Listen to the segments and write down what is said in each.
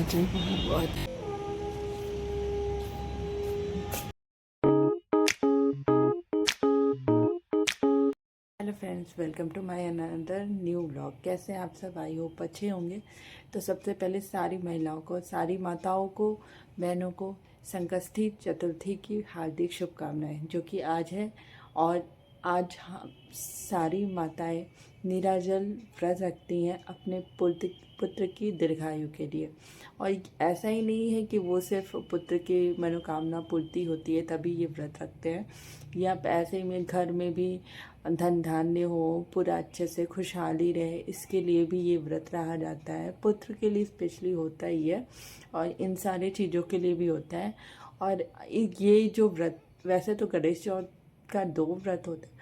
Kitchen बहुत। Hello friends, welcome to my another new vlog. कैसे हैं आप सब? आई होप अच्छे होंगे। तो सबसे पहले सारी महिलाओं को, सारी माताओं को, बहनों को संकष्टी चतुर्थी की हार्दिक शुभकामनाएं, जो कि आज है। और आज सारी माताएं निराजल व्रत रखती हैं अपने पुत्र की दीर्घायु के लिए। और ऐसा ही नहीं है कि वो सिर्फ पुत्र की मनोकामना पूर्ति होती है तभी ये व्रत रखते हैं, या ऐसे ही में घर में भी धन धान्य हो, पूरा अच्छे से खुशहाली रहे, इसके लिए भी ये व्रत रहा जाता है। पुत्र के लिए स्पेशली होता ही है और इन सारी चीज़ों के लिए भी होता है। और ये जो व्रत, वैसे तो गणेश चौथ का 2 व्रत होता है,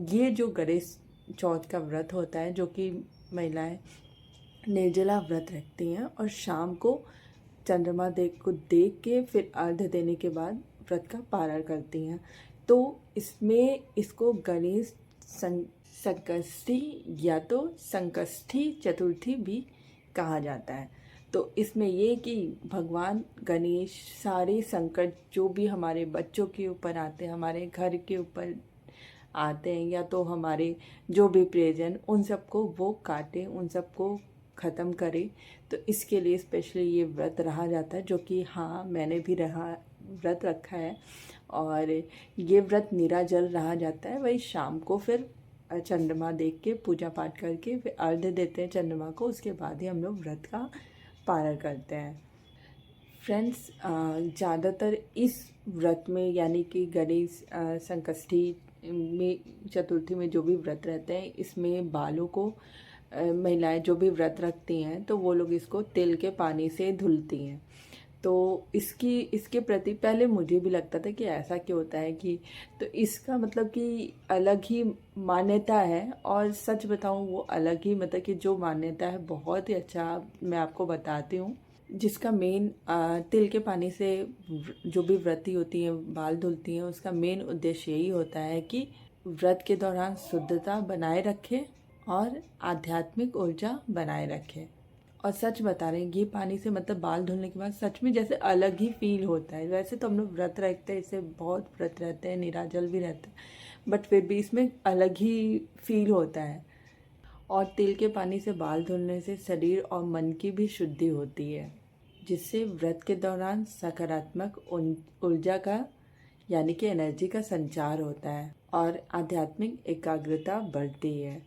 ये जो गणेश चौथ का व्रत होता है, जो कि महिलाएं निर्जला व्रत रखती हैं और शाम को चंद्रमा को देख के फिर अर्घ्य देने के बाद व्रत का पारण करती हैं। तो इसमें इसको गणेश संकष्टी या तो संकष्टी चतुर्थी भी कहा जाता है। तो इसमें ये कि भगवान गणेश सारे संकट जो भी हमारे बच्चों के ऊपर आते हैं, हमारे घर के ऊपर आते हैं, या तो हमारे जो भी प्रियजन, उन सबको वो काटे, उन सबको ख़त्म करे। तो इसके लिए स्पेशली ये व्रत रहा जाता है, जो कि हाँ, मैंने भी व्रत रखा है। और ये व्रत निराजल रहा जाता है। वही शाम को फिर चंद्रमा देख के पूजा पाठ करके फिर अर्घ्य देते हैं चंद्रमा को, उसके बाद ही हम लोग व्रत का पारण करते हैं। फ्रेंड्स, ज़्यादातर इस व्रत में, यानी कि गणेश संकष्टी में, चतुर्थी में जो भी व्रत रहते हैं, इसमें बालों को महिलाएं जो भी व्रत रखती हैं तो वो लोग इसको तिल के पानी से धुलती हैं। तो इसके प्रति पहले मुझे भी लगता था कि ऐसा क्यों होता है, कि तो इसका मतलब कि अलग ही मान्यता है। और सच बताऊं, वो अलग ही मतलब कि जो मान्यता है बहुत ही अच्छा, मैं आपको बताती हूँ। जिसका मेन तिल के पानी से जो भी व्रती होती हैं बाल धुलती हैं, उसका मेन उद्देश्य यही होता है कि व्रत के दौरान शुद्धता बनाए रखे और आध्यात्मिक ऊर्जा बनाए रखे। और सच बता रहे हैं, ये पानी से मतलब बाल धुलने के बाद सच में जैसे अलग ही फील होता है। वैसे तो हम लोग व्रत रखते हैं, इससे बहुत व्रत रहते हैं, निराजल भी रहते हैं, बट फिर भी इसमें अलग ही फील होता है। और तिल के पानी से बाल धुलने से शरीर और मन की भी शुद्धि होती है, जिससे व्रत के दौरान सकारात्मक ऊर्जा का, यानी कि एनर्जी का संचार होता है और आध्यात्मिक एकाग्रता बढ़ती है।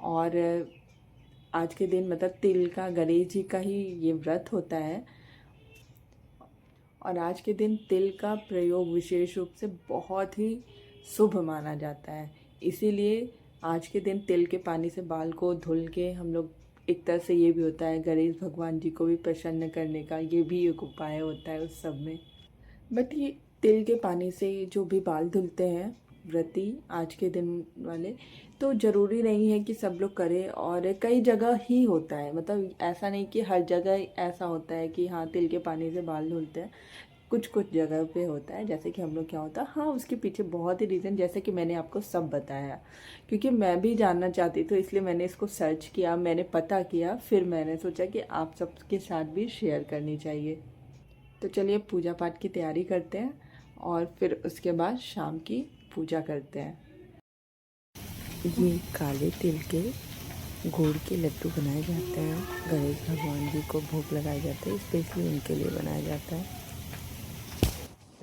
और आज के दिन मतलब तिल का, गणेश जी का ही ये व्रत होता है। और आज के दिन तिल का प्रयोग विशेष रूप से बहुत ही शुभ माना जाता है। इसीलिए आज के दिन तिल के पानी से बाल को धुल के हम लोग, एक तरह से ये भी होता है गणेश भगवान जी को भी प्रसन्न करने का, ये भी एक उपाय होता है उस सब में। बट ये तिल के पानी से जो भी बाल धुलते हैं व्रती आज के दिन वाले, तो ज़रूरी नहीं है कि सब लोग करें। और कई जगह ही होता है, मतलब ऐसा नहीं कि हर जगह ऐसा होता है कि हाँ तिल के पानी से बाल धुलते हैं। कुछ कुछ जगह पे होता है, जैसे कि हम लोग क्या होता है, हाँ उसके पीछे बहुत ही रीज़न, जैसे कि मैंने आपको सब बताया, क्योंकि मैं भी जानना चाहती थी, इसलिए मैंने इसको सर्च किया, मैंने पता किया, फिर मैंने सोचा कि आप सबके साथ भी शेयर करनी चाहिए। तो चलिए पूजा पाठ की तैयारी करते हैं और फिर उसके बाद शाम की पूजा करते हैं। ये काले तिल के गुड़ के लड्डू बनाए जाते हैं, गणेश भगवान जी को भोग लगाए जाते हैं, स्पेशली उनके लिए बनाया जाता है।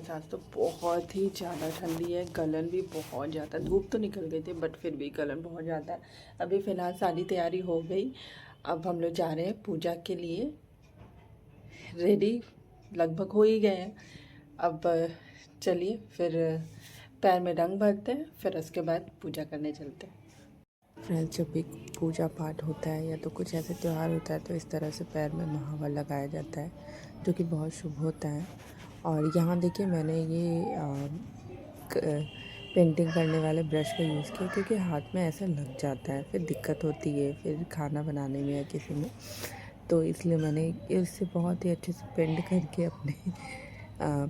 आज तो बहुत ही ज़्यादा ठंडी है, गलन भी बहुत ज़्यादा, धूप तो निकल गई थी बट फिर भी गलन बहुत ज़्यादा है। अभी फ़िलहाल सारी तैयारी हो गई, अब हम लोग जा रहे हैं पूजा के लिए, रेडी लगभग हो ही गए हैं। अब चलिए फिर पैर में रंग भरते हैं, फिर उसके बाद पूजा करने चलते हैं। फ्रेंड्स, जब भी पूजा पाठ होता है या तो कुछ ऐसे त्यौहार होता है तो इस तरह से पैर में महावर लगाया जाता है, जो कि बहुत शुभ होता है। और यहाँ देखिए मैंने ये पेंटिंग करने वाले ब्रश का यूज़ किया, क्योंकि हाथ में ऐसा लग जाता है, फिर दिक्कत होती है फिर खाना बनाने में या किसी में, तो इसलिए मैंने इससे बहुत ही अच्छे से पेंट करके अपने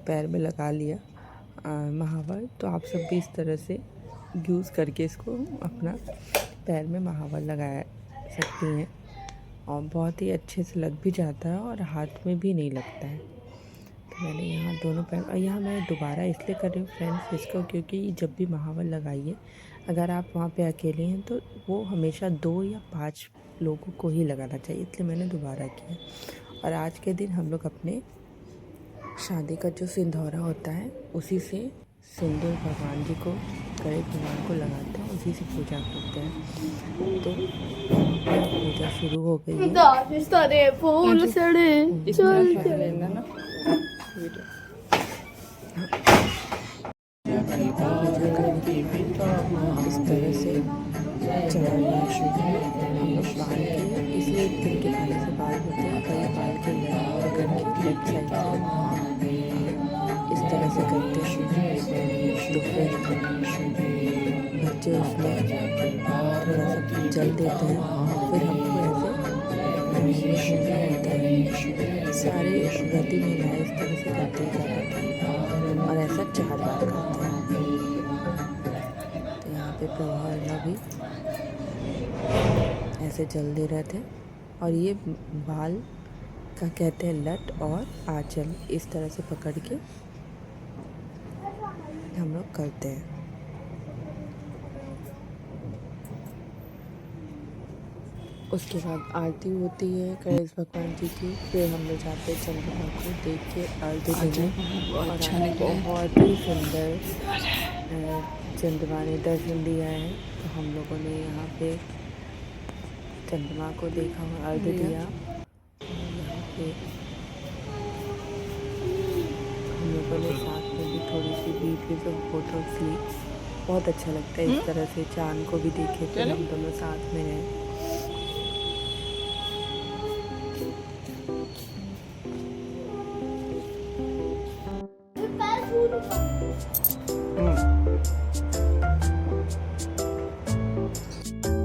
पैर में लगा लिया महावर। तो आप सब भी इस तरह से यूज़ करके इसको अपना पैर में महावर लगा सकती हैं। और बहुत ही अच्छे से लग भी जाता है और हाथ में भी नहीं लगता है। तो मैंने यहाँ दोनों पैर, और यहाँ मैं दोबारा इसलिए कर रही हूँ फ्रेंड्स इसको, क्योंकि जब भी महावर लगाइए, अगर आप वहाँ पे अकेले हैं तो वो हमेशा 2 या 5 लोगों को ही लगाना चाहिए, इसलिए मैंने दोबारा किया। और आज के दिन हम लोग अपने शादी का जो सिंदूरा होता है उसी से सिंदूर भगवान जी को, गणेश भगवान को लगाते हैं, उसी से पूजा करते हैं। तो पूजा शुरू हो गई है। फूल सड़े चल लेना ना वीडियो। इस तरह से चढ़ाना हम लोग बाल के, इसलिए एक तरीके खाने से बाल होते हैं, कई बाल के पकड़ के लेफ्ट साइड से इस तरह से करते हैं। तो फिर बच्चे उसमें थोड़ा सा जल देते हैं और फिर हमको ऐसे होता है। सारे व्रती महिलाएं इस तरह से करते हैं और ऐसा 4 बार करते हैं। तो यहाँ पे प्रभा भी ऐसे जल दे रहे थे। और ये बाल का कहते हैं लट और आंचल, इस तरह से पकड़ के हम लोग करते हैं। उसके बाद आरती होती है गणेश भगवान जी की, फिर हम लोग जाते हैं चंद्रमा को देख के आरती देने। और बहुत ही सुंदर चंद्रमा ने दर्शन दिया है। तो हम लोगों ने यहाँ पे चंद्रमा को देखा और आरती दिया। यहाँ पे हम लोगों ने साथ में भी थोड़ी सी वीडियो फोटोज ली। बहुत अच्छा लगता है इस तरह से चांद को भी देखे तो हम दोनों साथ में हैं।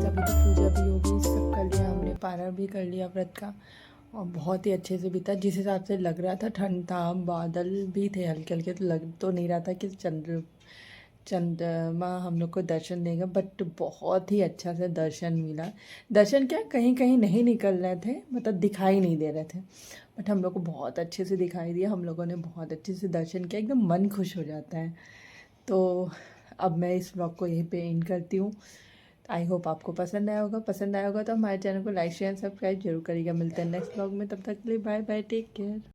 तभी तो पूजा भी हो गई, सब कर लिया हमने, पारण भी कर लिया व्रत का, और बहुत ही अच्छे से बीता। जिस हिसाब से लग रहा था, ठंड था, बादल भी थे हल्के हल्के, तो लग तो नहीं रहा था कि चंद्रमा हम लोग को दर्शन देगा, बट बहुत ही अच्छा से दर्शन मिला। दर्शन क्या, कहीं कहीं नहीं निकल रहे थे, मतलब दिखाई नहीं दे रहे थे, बट हम लोग को बहुत अच्छे से दिखाई दिया। हम लोगों ने बहुत अच्छे से दर्शन किया, एकदम मन खुश हो जाता है। तो अब मैं इस ब्लॉग को यहीं पे एंड करती हूँ। आई होप आपको पसंद आया होगा। पसंद आया होगा तो हमारे चैनल को लाइक शेयर सब्सक्राइब जरूर करिएगा। मिलते हैं नेक्स्ट ब्लॉग में, तब तक के लिए बाय बाय, टेक केयर।